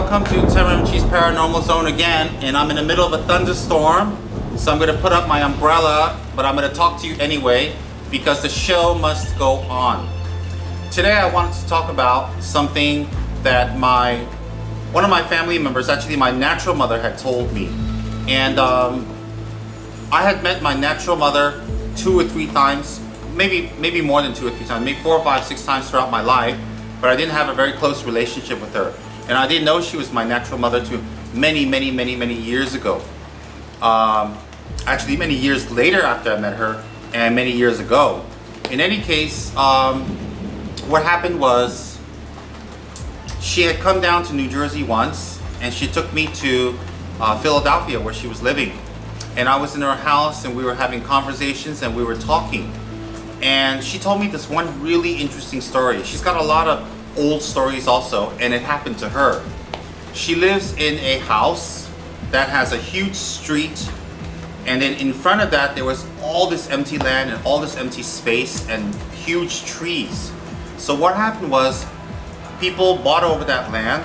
welcome to Tsem Rinpoche's Paranormal Zone again, and I'm in the middle of a thunderstorm, so I'm going to put up my umbrella, but I'm going to talk to you anyway, because the show must go on. Today I wanted to talk about something that one of my family members, actually my natural mother, had told me. And I had met my natural mother 2 or 3 times, maybe more than 2 or 3 times, maybe 4 or 5, 6 times throughout my life, but I didn't have a very close relationship with her. And I didn't know she was my natural mother to many years ago. Actually, many years later after I met her, and many years ago. In any case, what happened was she had come down to New Jersey once, and she took me to Philadelphia, where she was living. And I was in her house, and we were having conversations, and we were talking. And she told me this one really interesting story. She's got a lot of old stories also, and it happened to her. She lives in a house that has a huge street, and then in front of that there was all this empty land and all this empty space and huge trees. So what happened was people bought over that land,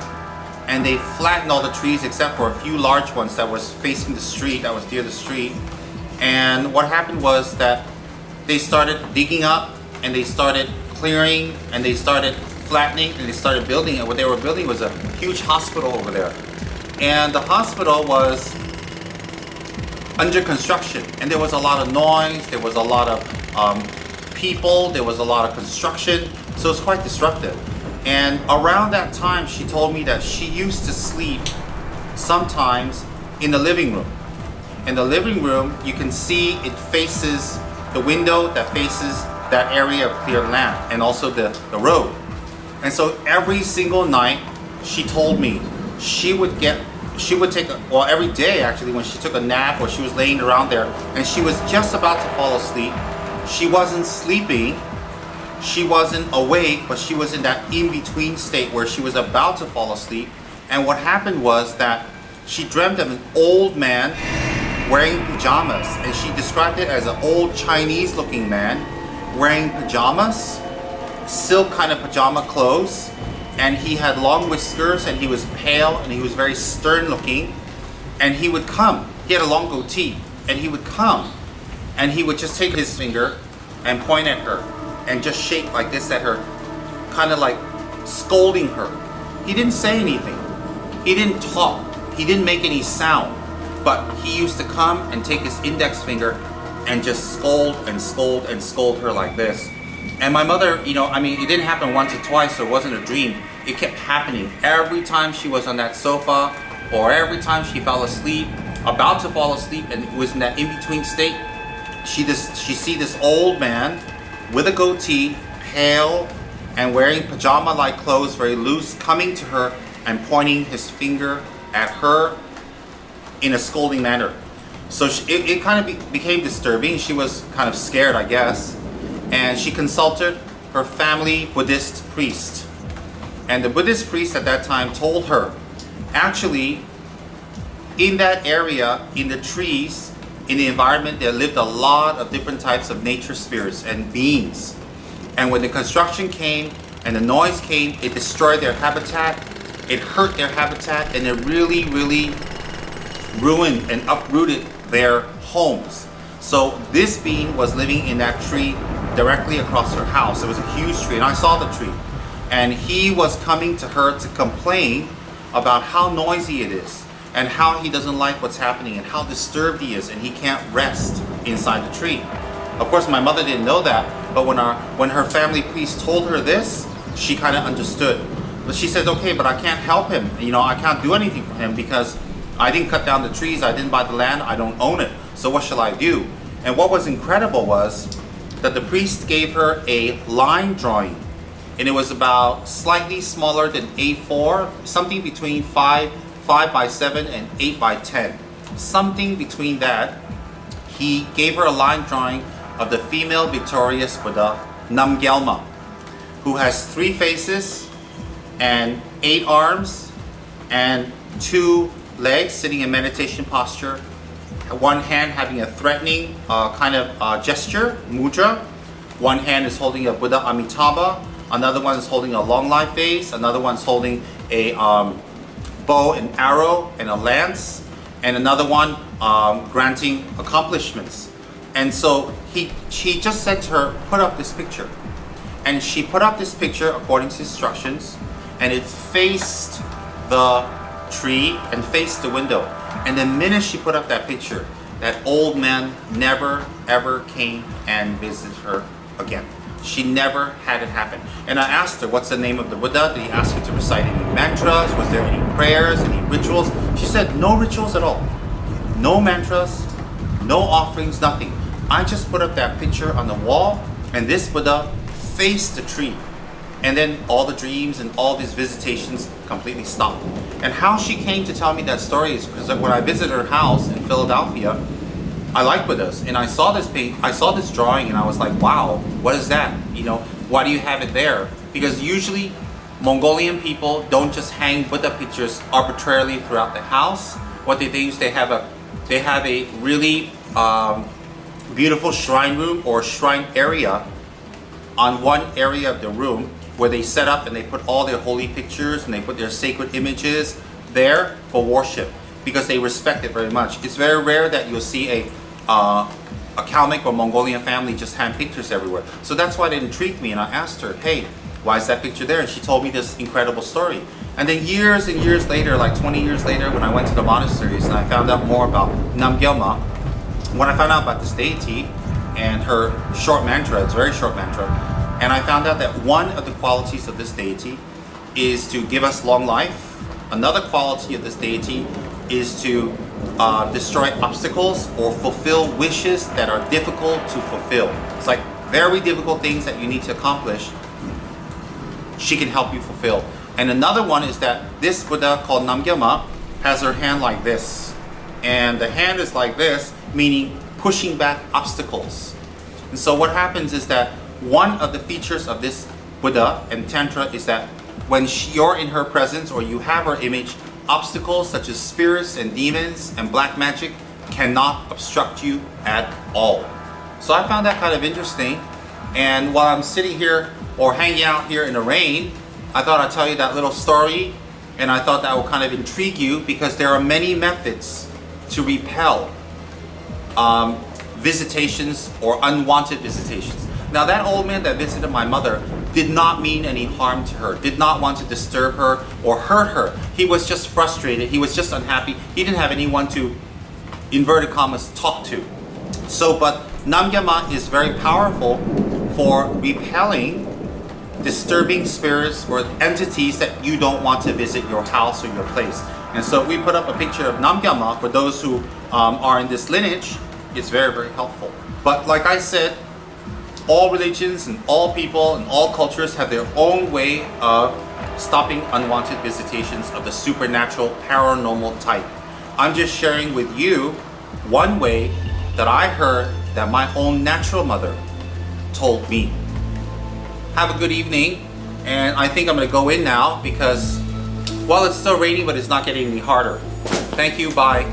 and they flattened all the trees except for a few large ones that was facing the street, that was near the street. And what happened was that they started digging up, and they started clearing, and they started flattening, and they started building. And what they were building was a huge hospital over there. And the hospital was under construction, and there was a lot of noise, there was a lot of people, there was a lot of construction, so it's quite disruptive. And around that time, she told me that she used to sleep sometimes in the living room. In the living room, you can see it faces the window that faces that area of cleared land, and also the road. And so every single night, she told me she would take every day actually, when she took a nap or she was laying around there and she was just about to fall asleep. She wasn't sleeping, she wasn't awake, but she was in that in-between state where she was about to fall asleep. And what happened was that she dreamt of an old man wearing pajamas, and she described it as an old Chinese looking man wearing pajamas, silk kind of pajama clothes, and he had long whiskers, and he was pale, and he was very stern looking. And he would come, he had a long goatee, and he would come and he would just take his finger and point at her and just shake like this at her, kind of like scolding her. He didn't say anything, he didn't talk, he didn't make any sound, but he used to come and take his index finger and just scold and scold and scold her like this. And my mother, it didn't happen once or twice, so it wasn't a dream. It kept happening every time she was on that sofa, or every time she fell asleep, about to fall asleep, and was in that in-between state. She see this old man with a goatee, pale, and wearing pajama-like clothes, very loose, coming to her and pointing his finger at her in a scolding manner. So it kind of became disturbing. She was kind of scared, I guess. And she consulted her family Buddhist priest. And the Buddhist priest at that time told her, actually, in that area, in the trees, in the environment, there lived a lot of different types of nature spirits and beings. And when the construction came and the noise came, it destroyed their habitat, it hurt their habitat, and it really ruined and uprooted their homes. So this being was living in that tree directly across her house. It was a huge tree, and I saw the tree. And he was coming to her to complain about how noisy it is, and how he doesn't like what's happening, and how disturbed he is, and he can't rest inside the tree. Of course, my mother didn't know that, but when her family priest told her this, she kind of understood. But she said, okay, but I can't help him. I can't do anything for him because I didn't cut down the trees, I didn't buy the land, I don't own it. So what shall I do? And what was incredible was that the priest gave her a line drawing, and it was about slightly smaller than A4, something between 5 by 7 and 8 by 10, something between that. He gave her a line drawing of the female victorious Buddha, Namgyalma, who has 3 faces and 8 arms and 2 legs, sitting in meditation posture, one hand having a threatening kind of gesture, mudra. One hand is holding a Buddha Amitabha, another one is holding a long life vase, another one's holding a bow and arrow and a lance, and another one granting accomplishments. And so she just said to her, put up this picture. And she put up this picture according to instructions, and it faced the tree and faced the window. And the minute she put up that picture, that old man never ever came and visited her again. She never had it happen. And I asked her, what's the name of the Buddha? Did he ask her to recite any mantras? Was there any prayers, any rituals? She said, no rituals at all. No mantras, no offerings, nothing. I just put up that picture on the wall, and this Buddha faced the tree. And then all the dreams and all these visitations completely stopped. And how she came to tell me that story is because when I visited her house in Philadelphia, I like Buddhas, and I saw this drawing, and I was like, wow, what is that? You know, why do you have it there? Because usually Mongolian people don't just hang Buddha pictures arbitrarily throughout the house. What they do is they have a really beautiful shrine room or shrine area on one area of the room where they set up and they put all their holy pictures and they put their sacred images there for worship because they respect it very much. It's very rare that you'll see a Kalmyk or Mongolian family just hang pictures everywhere. So that's why it intrigued me, and I asked her, hey, why is that picture there? And she told me this incredible story. And then years and years later, like 20 years later, when I went to the monasteries and I found out more about Namgyalma, when I found out about this deity and her short mantra, it's a very short mantra, and I found out that one of the qualities of this deity is to give us long life. Another quality of this deity is to destroy obstacles or fulfill wishes that are difficult to fulfill. It's like very difficult things that you need to accomplish, she can help you fulfill. And another one is that this Buddha called Namgyalma has her hand like this. And the hand is like this, meaning pushing back obstacles. And so what happens is that one of the features of this Buddha and Tantra is that when you're in her presence or you have her image, obstacles such as spirits and demons and black magic cannot obstruct you at all. So I found that kind of interesting. And while I'm sitting here or hanging out here in the rain, I thought I'd tell you that little story, and I thought that would kind of intrigue you because there are many methods to repel visitations or unwanted visitations. Now that old man that visited my mother did not mean any harm to her, did not want to disturb her or hurt her. He was just frustrated, he was just unhappy. He didn't have anyone to, inverted commas, talk to. So, but Namgyalma is very powerful for repelling disturbing spirits or entities that you don't want to visit your house or your place. And so if we put up a picture of Namgyalma for those who are in this lineage, it's very, very helpful. But like I said, all religions and all people and all cultures have their own way of stopping unwanted visitations of the supernatural, paranormal type. I'm just sharing with you one way that I heard that my own natural mother told me. Have a good evening, and I think I'm going to go in now because, well, it's still raining, but it's not getting any harder. Thank you, bye.